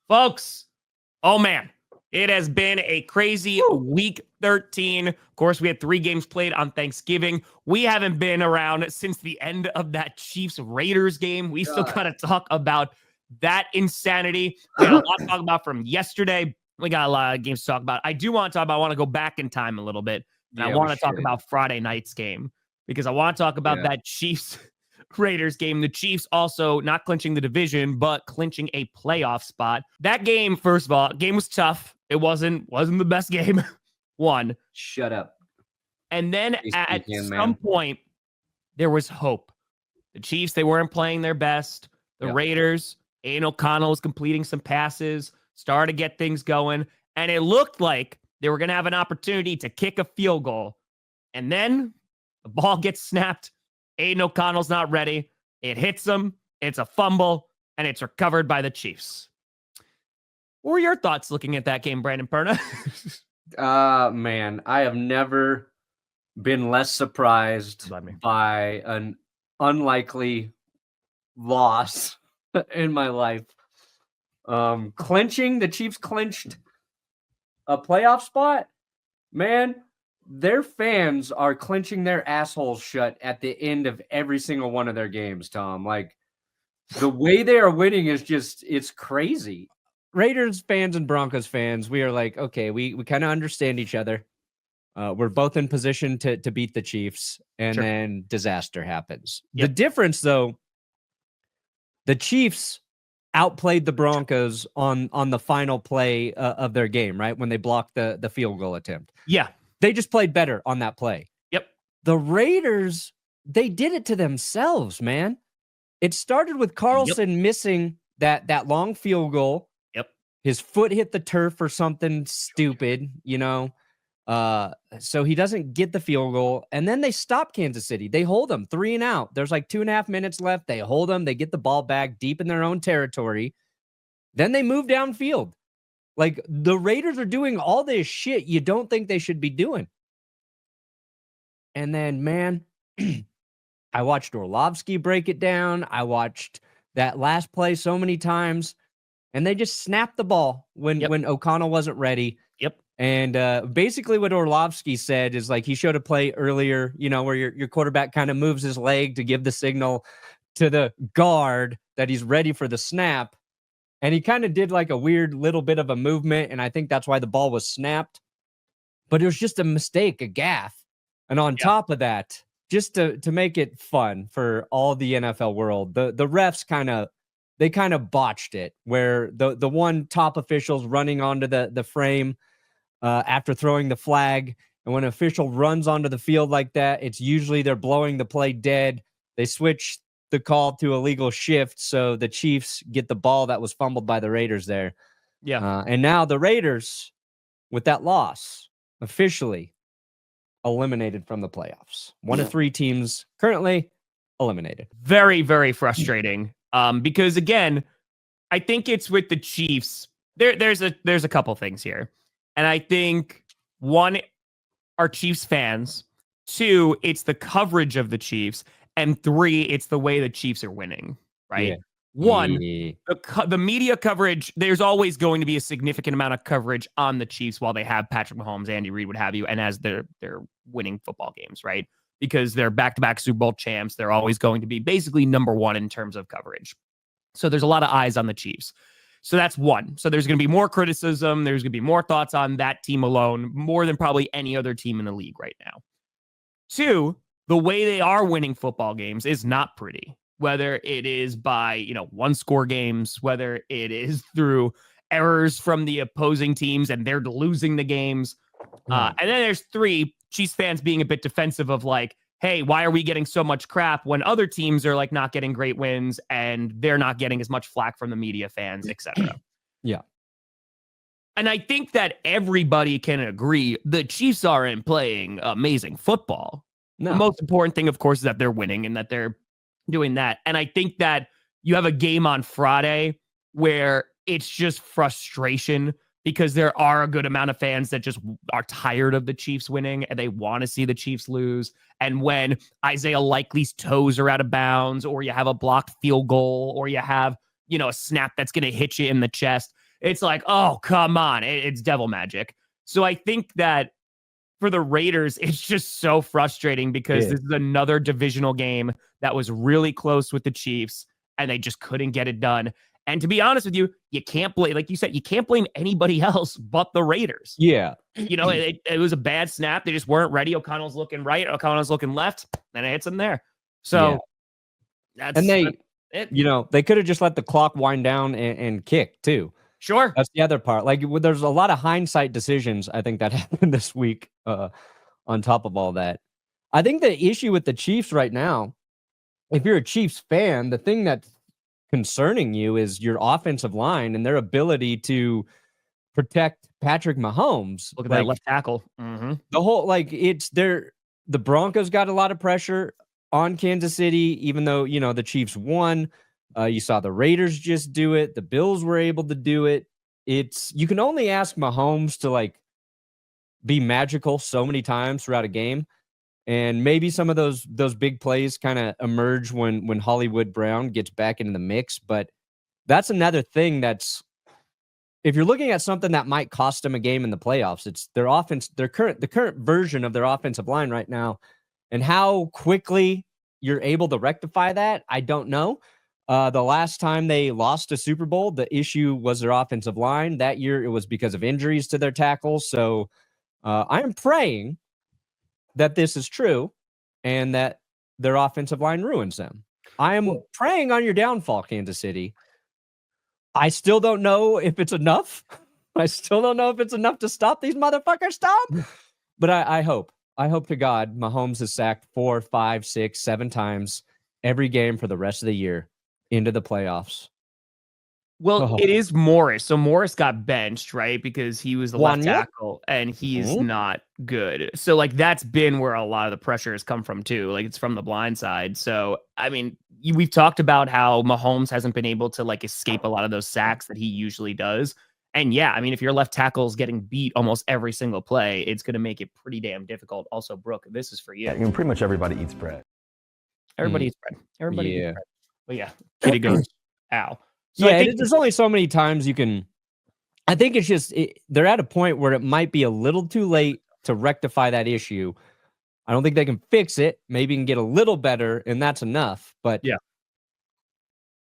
Folks, oh man, it has been a crazy week 13. Of course, we had 3 games played on Thanksgiving. We haven't been around since the end of that Chiefs-Raiders game. We still got to talk about that insanity. We had a lot to talk about from yesterday. We got a lot of games to talk about. I want to go back in time a little bit. And I want to talk about Friday night's game because I want to talk about that Chiefs Raiders game. The Chiefs also not clinching the division, but clinching a playoff spot. That game, first of all, game was tough. It wasn't the best game. One. Shut up. And then at some point, there was hope. The Chiefs, they weren't playing their best. The Raiders, Aiden O'Connell was completing some passes, started to get things going, and it looked like they were going to have an opportunity to kick a field goal. And then the ball gets snapped. Aiden O'Connell's not ready. It hits him. It's a fumble, and it's recovered by the Chiefs. What were your thoughts looking at that game, Brandon Perna? Man, I have never been less surprised by an unlikely loss in my life. The Chiefs clinched a playoff spot. Man, their fans are clenching their assholes shut at the end of every single one of their games, Tom. Like, the way they are winning is just, it's crazy. Raiders fans and Broncos fans, we are like, okay, we kind of understand each other. We're both in position to beat the Chiefs, and then disaster happens. The difference, though, the Chiefs outplayed the Broncos on the final play of their game, right? When they blocked the field goal attempt. Yeah. They just played better on that play. Yep. The Raiders, they did it to themselves, man. It started with Carlson missing that long field goal. Yep. His foot hit the turf or something stupid, so he doesn't get the field goal. And then they stop Kansas City. They hold them 3 and out. There's like 2.5 minutes left. They hold them. They get the ball back deep in their own territory. Then they move downfield. Like, the Raiders are doing all this shit you don't think they should be doing. And then, man, I watched Orlovsky break it down. I watched that last play so many times, and they just snapped the ball when O'Connell wasn't ready. Yep. And basically what Orlovsky said is, like, he showed a play earlier, where your quarterback kind of moves his leg to give the signal to the guard that he's ready for the snap. And he kind of did like a weird little bit of a movement, and I think that's why the ball was snapped. But it was just a mistake, a gaffe. And on top of that, just to make it fun for all the NFL world, the refs kind of botched it, where the one top official's running onto the frame after throwing the flag. And when an official runs onto the field like that, it's usually they're blowing the play dead. They switch the call to a legal shift, so the Chiefs get the ball that was fumbled by the Raiders there. Yeah. And now the Raiders, with that loss, officially eliminated from the playoffs. 1 of 3 teams currently eliminated. Very, very frustrating. Because again, I think it's with the Chiefs. There's a couple things here. And I think 1, are Chiefs fans. 2, it's the coverage of the Chiefs. And 3, it's the way the Chiefs are winning, right? Yeah. 1, the media coverage, there's always going to be a significant amount of coverage on the Chiefs while they have Patrick Mahomes, Andy Reid, what have you, and as they're winning football games, right? Because they're back-to-back Super Bowl champs. They're always going to be basically number 1 in terms of coverage. So there's a lot of eyes on the Chiefs. So that's 1. So there's going to be more criticism. There's going to be more thoughts on that team alone, more than probably any other team in the league right now. 2, the way they are winning football games is not pretty, whether it is by, 1-score games, whether it is through errors from the opposing teams and they're losing the games. And then there's 3, Chiefs fans being a bit defensive of like, hey, why are we getting so much crap when other teams are like not getting great wins and they're not getting as much flack from the media fans, etc. Yeah. And I think that everybody can agree the Chiefs aren't playing amazing football. No. The most important thing, of course, is that they're winning and that they're doing that. And I think that you have a game on Friday where it's just frustration because there are a good amount of fans that just are tired of the Chiefs winning and they want to see the Chiefs lose. And when Isaiah Likely's toes are out of bounds, or you have a blocked field goal, or you have, a snap that's going to hit you in the chest, it's like, oh, come on. It's devil magic. So I think that for the Raiders, it's just so frustrating because this is another divisional game that was really close with the Chiefs, and they just couldn't get it done. And to be honest with you, you can't blame, like you said, you can't blame anybody else but the Raiders. Yeah. You know, it was a bad snap. They just weren't ready. O'Connell's looking right. O'Connell's looking left. And it hits them there. So that's it. You know, they could have just let the clock wind down and kick too. Sure. That's the other part. Like, there's a lot of hindsight decisions, I think, that happened this week on top of all that. I think the issue with the Chiefs right now, if you're a Chiefs fan, the thing that's concerning you is your offensive line and their ability to protect Patrick Mahomes. Look at that left tackle. Mm-hmm. The whole, like, the Broncos got a lot of pressure on Kansas City, even though, you know, the Chiefs won. You saw the Raiders just do it. The Bills were able to do it. You can only ask Mahomes to, like, be magical so many times throughout a game. And maybe some of those big plays kind of emerge when Hollywood Brown gets back into the mix. But that's another thing that's, if you're looking at something that might cost them a game in the playoffs, it's their offense, the current version of their offensive line right now. And how quickly you're able to rectify that, I don't know. The last time they lost a Super Bowl, the issue was their offensive line. That year, it was because of injuries to their tackles. So I am praying that this is true and that their offensive line ruins them. I am praying on your downfall, Kansas City. I still don't know if it's enough. I still don't know if it's enough to stop these motherfuckers, Tom. But I hope to God Mahomes is sacked 4, 5, 6, 7 times every game for the rest of the year into the playoffs. Well, it is Morris. So Morris got benched, right? Because he was the left tackle and he's not good. So, like, that's been where a lot of the pressure has come from too. Like, it's from the blind side. So, I mean, we've talked about how Mahomes hasn't been able to, like, escape a lot of those sacks that he usually does. And yeah, I mean, if your left tackle is getting beat almost every single play, it's going to make it pretty damn difficult. Also, Brooke, this is for you. Yeah, pretty much everybody eats bread. Everybody eats bread. Everybody eats bread. But yeah, Kitty goes, ow. So yeah, there's only so many times you can. I think it's just they're at a point where it might be a little too late to rectify that issue. I don't think they can fix it. Maybe can get a little better, and that's enough. But yeah,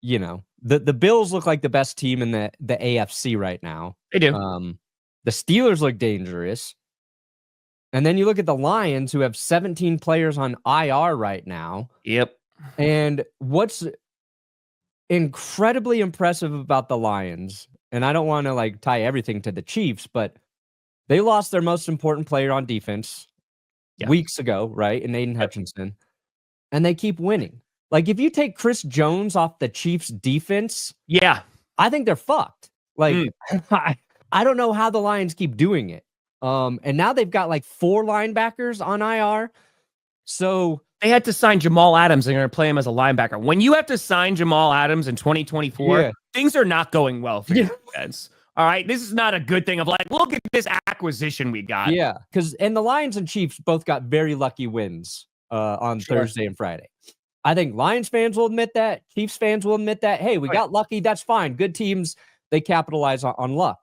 you know, the Bills look like the best team in the AFC right now. They do. The Steelers look dangerous, and then you look at the Lions, who have 17 players on IR right now. Yep. And what's incredibly impressive about the Lions, and I don't want to, like, tie everything to the Chiefs, but they lost their most important player on defense weeks ago, right? And Aiden Hutchinson, and they keep winning. Like, if you take Chris Jones off the Chiefs defense, I think they're fucked. Like, I don't know how the Lions keep doing it. And now they've got like 4 linebackers on IR. So they had to sign Jamal Adams and they're going to play him as a linebacker. When you have to sign Jamal Adams in 2024, things are not going well for you guys. All right. This is not a good thing of like, look at this acquisition we got. Yeah. And the Lions and Chiefs both got very lucky wins on Thursday and Friday. I think Lions fans will admit that. Chiefs fans will admit that. Hey, we got lucky. That's fine. Good teams, they capitalize on luck.